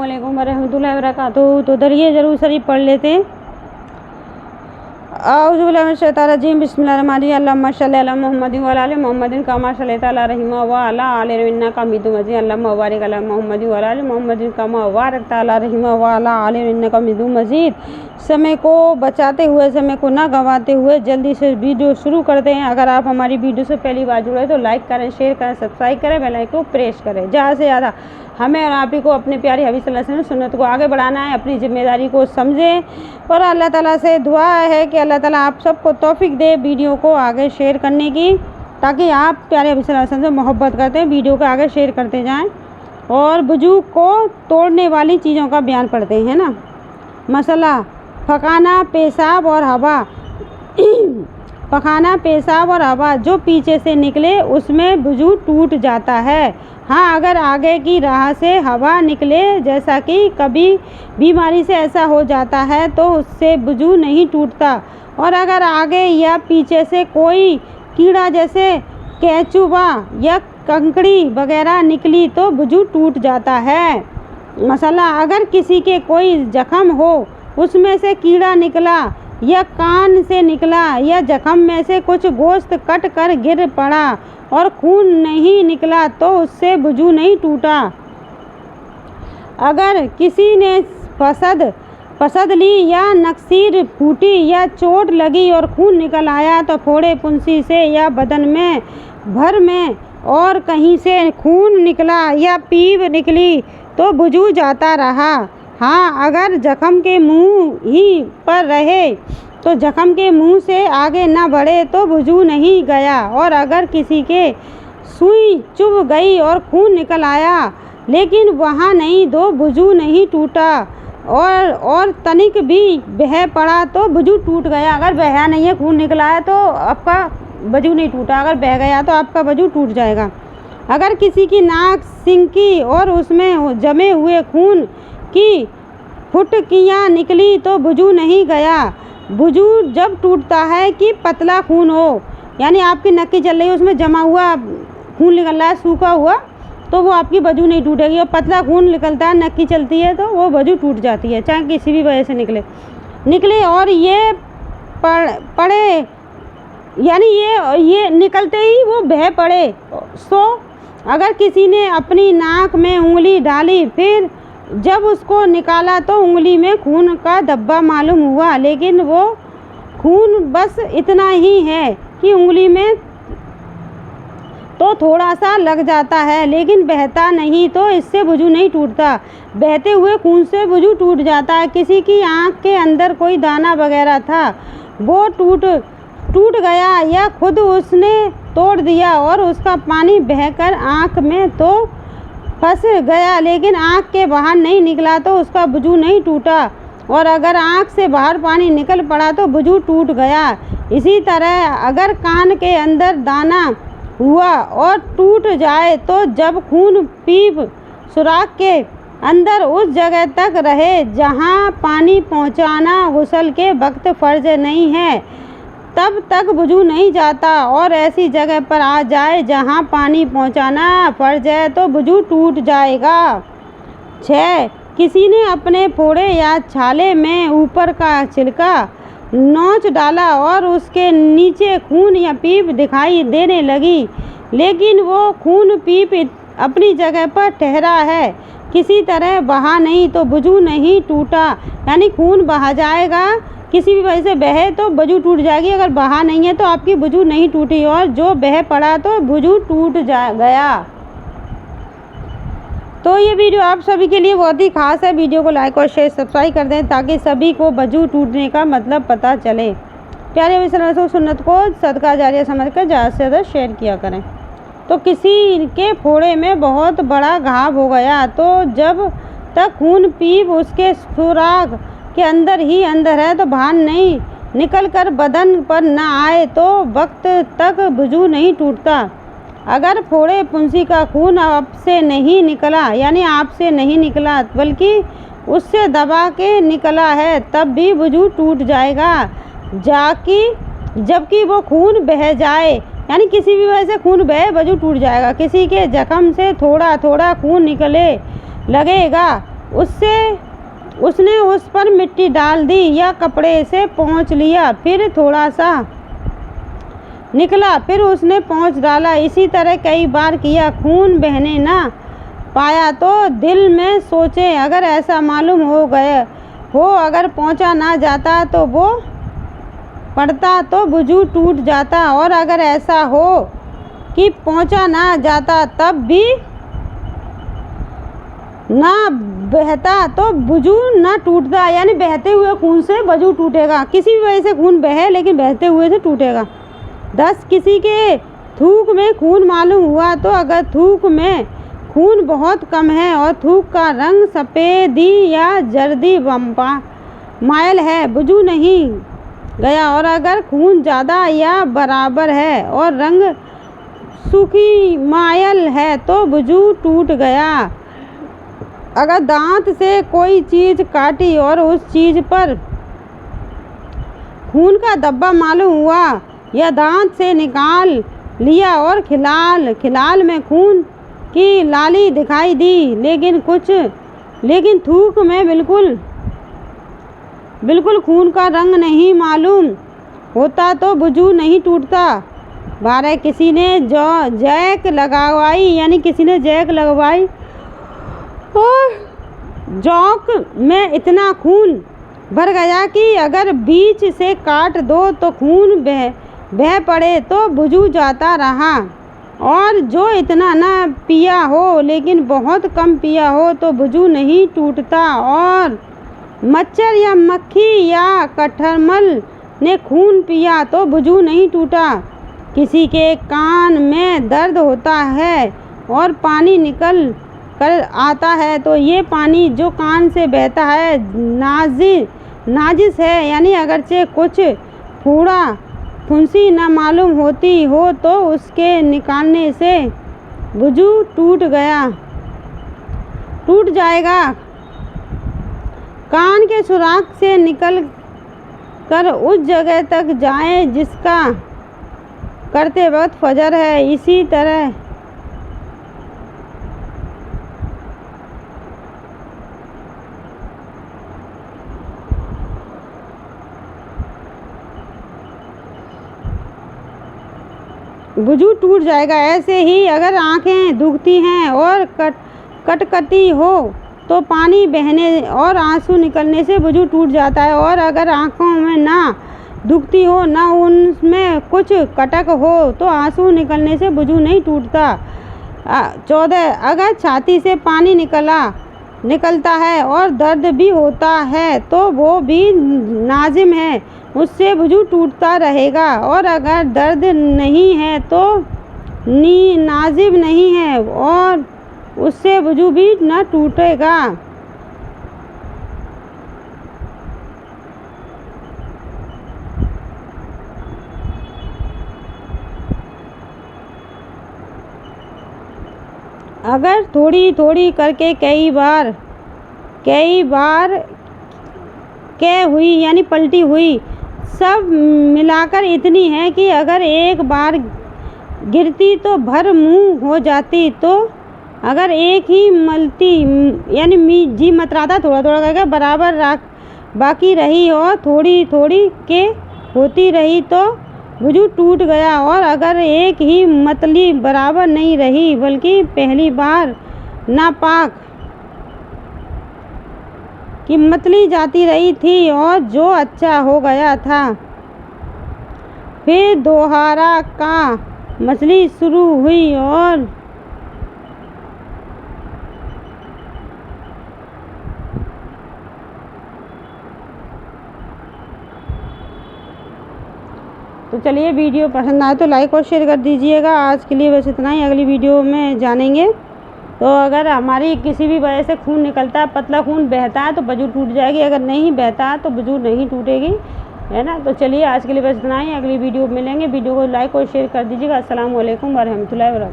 वालेकुम वरहमतुल्लाहि वबरकातुहू। तो दरिए ज़रूर शरीफ पढ़ लेते हैं। औज़ु बिल्लाहि मिनश शैतानिर रजीम बिस्मिल्लाहिर्रहमानिर्रहीम अल्लाहुम्मा सल्लि अला मुहम्मदिन व अला आलि मुहम्मदिन कमा सल्लैता अला इब्राहीम व अला आलि इब्राहीम इन्नका हमीदुम मजीद अल्लाहुम्मा बारिक अला मुहम्मदिन व अला आलि मुहम्मदिन कमा बारकता अला इब्राहीम व अला आलि इब्राहीम इन्नका हमीदुम मजीद। समय को बचाते हुए, समय को ना गंवाते हुए जल्दी से वीडियो शुरू करते हैं। अगर आप हमारी वीडियो से पहली बार जुड़े तो लाइक करें, शेयर करें, सब्सक्राइब करें, बेल आइकन को प्रेस करें। ज़्यादा से ज़्यादा हमें और आप ही को अपने प्यारे हबीब सल्लल्लाहु अलैहि वसल्लम सुन्नत को आगे बढ़ाना है। अपनी जिम्मेदारी को समझें और अल्लाह ताला से दुआ है कि अल्लाह ताला आप सबको तौफीक दे वीडियो को आगे शेयर करने की, ताकि आप प्यारे हबीब सल्लल्लाहु अलैहि वसल्लम से मोहब्बत करते हैं, वीडियो को आगे शेयर करते जाएं। और वजू को तोड़ने वाली चीज़ों का बयान पढ़ते हैं ना। मसला पखाना, पेशाब और हवा। पखाना, पेशाब और हवा जो पीछे से निकले उसमें वजू टूट जाता है। हाँ, अगर आगे की राह से हवा निकले, जैसा कि कभी बीमारी से ऐसा हो जाता है, तो उससे वजू नहीं टूटता। और अगर आगे या पीछे से कोई कीड़ा जैसे केंचुआ या कंकड़ी वगैरह निकली तो वजू टूट जाता है। मसला अगर किसी के कोई जख्म हो, उसमें से कीड़ा निकला या कान से निकला या जख्म में से कुछ गोश्त कट कर गिर पड़ा और खून नहीं निकला तो उससे वजू नहीं टूटा। अगर किसी ने पसद ली या नक्सीर फूटी या चोट लगी और खून निकल आया तो फोड़े पुंसी से या बदन में भर में और कहीं से खून निकला या पीप निकली तो वजू जाता रहा। हाँ, अगर जख्म के मुंह ही पर रहे तो जख्म के मुंह से आगे न बढ़े तो वजू नहीं गया। और अगर किसी के सुई चुभ गई और खून निकल आया लेकिन वहाँ नहीं तो वजू नहीं टूटा। और तनिक भी बह पड़ा तो वजू टूट गया। अगर बहा नहीं है, खून निकला है तो आपका वजू नहीं टूटा। अगर बह गया तो आपका वजू टूट जाएगा। अगर किसी की नाक सिंकी और उसमें जमे हुए खून की फुटकियाँ निकली तो वजू नहीं गया। वजू जब टूटता है कि पतला खून हो, यानी आपकी नक्की चल रही है, उसमें जमा हुआ खून निकल रहा है सूखा हुआ, तो वो आपकी वजू नहीं टूटेगी। और पतला खून निकलता है, नक्की चलती है, तो वो वजू टूट जाती है, चाहे किसी भी वजह से निकले। और ये पड़े यानी ये निकलते ही वो बह पड़े। सो अगर किसी ने अपनी नाक में उंगली डाली, फिर जब उसको निकाला तो उंगली में खून का धब्बा मालूम हुआ, लेकिन वो खून बस इतना ही है कि उंगली में तो थोड़ा सा लग जाता है लेकिन बहता नहीं, तो इससे वजू नहीं टूटता। बहते हुए खून से वजू टूट जाता है। किसी की आँख के अंदर कोई दाना वगैरह था, वो टूट गया या खुद उसने तोड़ दिया और उसका पानी बहकर आँख में तो फंस गया लेकिन आँख के बाहर नहीं निकला तो उसका वजू नहीं टूटा। और अगर आँख से बाहर पानी निकल पड़ा तो वजू टूट गया। इसी तरह अगर कान के अंदर दाना हुआ और टूट जाए तो जब खून पीप सुराख के अंदर उस जगह तक रहे जहाँ पानी पहुँचाना गुस्ल के वक्त फ़र्ज नहीं है, तब तक वजू नहीं जाता। और ऐसी जगह पर आ जाए जहाँ पानी पहुँचाना फ़र्ज है तो वजू टूट जाएगा। 6. किसी ने अपने फोड़े या छाले में ऊपर का छिलका नोच डाला और उसके नीचे खून या पीप दिखाई देने लगी, लेकिन वो खून पीप अपनी जगह पर ठहरा है, किसी तरह बहा नहीं तो वजू नहीं टूटा। यानी खून बहा जाएगा, किसी भी वजह से बहे तो वजू टूट जाएगी। अगर बहा नहीं है तो आपकी वजू नहीं टूटी, और जो बह पड़ा तो वजू टूट गया। तो ये वीडियो आप सभी के लिए बहुत ही खास है। वीडियो को लाइक और शेयर सब्सक्राइब कर दें ताकि सभी को वजू टूटने का मतलब पता चले। प्यारे हबीब सल्लल्लाहु अलैहि वसल्लम सुन्नत को सदका जारिया समझकर ज़्यादा से ज़्यादा शेयर किया करें। तो किसी के फोड़े में बहुत बड़ा घाव हो गया तो जब तक खून पीप उसके सुराग के अंदर ही अंदर है तो बाहर नहीं निकल कर बदन पर न आए तो वक्त तक वजू नहीं टूटता। अगर फोड़े पुंसी का खून आपसे नहीं निकला, यानी आपसे नहीं निकला बल्कि उससे दबा के निकला है, तब भी वजू टूट जाएगा। जबकि वो खून बह जाए, यानी किसी भी वजह से खून बहे, वजू टूट जाएगा। किसी के जख्म से थोड़ा थोड़ा खून निकले लगेगा उसने उस पर मिट्टी डाल दी या कपड़े से पोंछ लिया, फिर थोड़ा सा निकला, फिर उसने पोंछ डाला। इसी तरह कई बार किया। खून बहने ना पाया तो दिल में सोचे, अगर ऐसा मालूम हो अगर पहुंचा ना जाता तो वो पड़ता तो वजू टूट जाता, और अगर ऐसा हो कि पहुंचा ना जाता तब भी ना बहता तो वजू ना टूटता। यानी बहते हुए खून से वजू टूटेगा। किसी भी वजह से खून बहे लेकिन बहते हुए से टूटेगा। 10 किसी के थूक में खून मालूम हुआ तो अगर थूक में खून बहुत कम है और थूक का रंग सफ़ेदी या जर्दी मायल है, वजू नहीं गया। और अगर खून ज़्यादा या बराबर है और रंग सूखी मायल है तो वजू टूट गया। अगर दांत से कोई चीज़ काटी और उस चीज़ पर खून का धब्बा मालूम हुआ या दांत से निकाल लिया और खिलाल में खून की लाली दिखाई दी, लेकिन थूक में बिल्कुल खून का रंग नहीं मालूम होता तो वजू नहीं टूटता। 12 किसी ने जैक लगवाई और जौक में इतना खून भर गया कि अगर बीच से काट दो तो खून बह पड़े तो वजू जाता रहा। और जो इतना ना पिया हो लेकिन बहुत कम पिया हो तो वजू नहीं टूटता। और मच्छर या मक्खी या कठमल ने खून पिया तो वजू नहीं टूटा। किसी के कान में दर्द होता है और पानी निकल कर आता है तो ये पानी जो कान से बहता है नाजिस है, यानी अगरचे कुछ फूड़ा फुंसी न मालूम होती हो तो उसके निकालने से वजू टूट जाएगा। कान के सुराख से निकल कर उस जगह तक जाए जिसका करते वक्त फजर है। इसी तरह वजू टूट जाएगा। ऐसे ही अगर आँखें दुखती हैं और कटकटी हो तो पानी बहने और आंसू निकलने से वजू टूट जाता है। और अगर आँखों में ना दुखती हो ना उनमें कुछ कटक हो तो आंसू निकलने से वजू नहीं टूटता। 14 अगर छाती से पानी निकलता है और दर्द भी होता है तो वो भी नाजिम है, उससे वजू टूटता रहेगा। और अगर दर्द नहीं है तो नाजिम नहीं है और उससे वजू भी न टूटेगा। अगर थोड़ी थोड़ी करके कई बार कै हुई यानी पलटी हुई, सब मिलाकर इतनी है कि अगर एक बार गिरती तो भर मुंह हो जाती। तो अगर एक ही मलती यानी जी मतराता थोड़ा थोड़ा करके बराबर बाकी रही और थोड़ी थोड़ी के होती रही तो वजू टूट गया। और अगर एक ही मतली बराबर नहीं रही बल्कि पहली बार नापाक की मतली जाती रही थी और जो अच्छा हो गया था, फिर दोहारा का मछली शुरू हुई और तो चलिए, वीडियो पसंद आए तो लाइक और शेयर कर दीजिएगा। आज के लिए बस इतना ही, अगली वीडियो में जानेंगे। तो अगर हमारी किसी भी वजह से खून निकलता है, पतला खून बहता है तो वजू टूट जाएगी, अगर नहीं बहता है तो वजू नहीं टूटेगी, है ना। तो चलिए, आज के लिए बस इतना ही, अगली वीडियो मिलेंगे। वीडियो को लाइक और शेयर कर दीजिएगा। अस्सलाम वालेकुम व रहमतुल्लाहि व बरकातहू।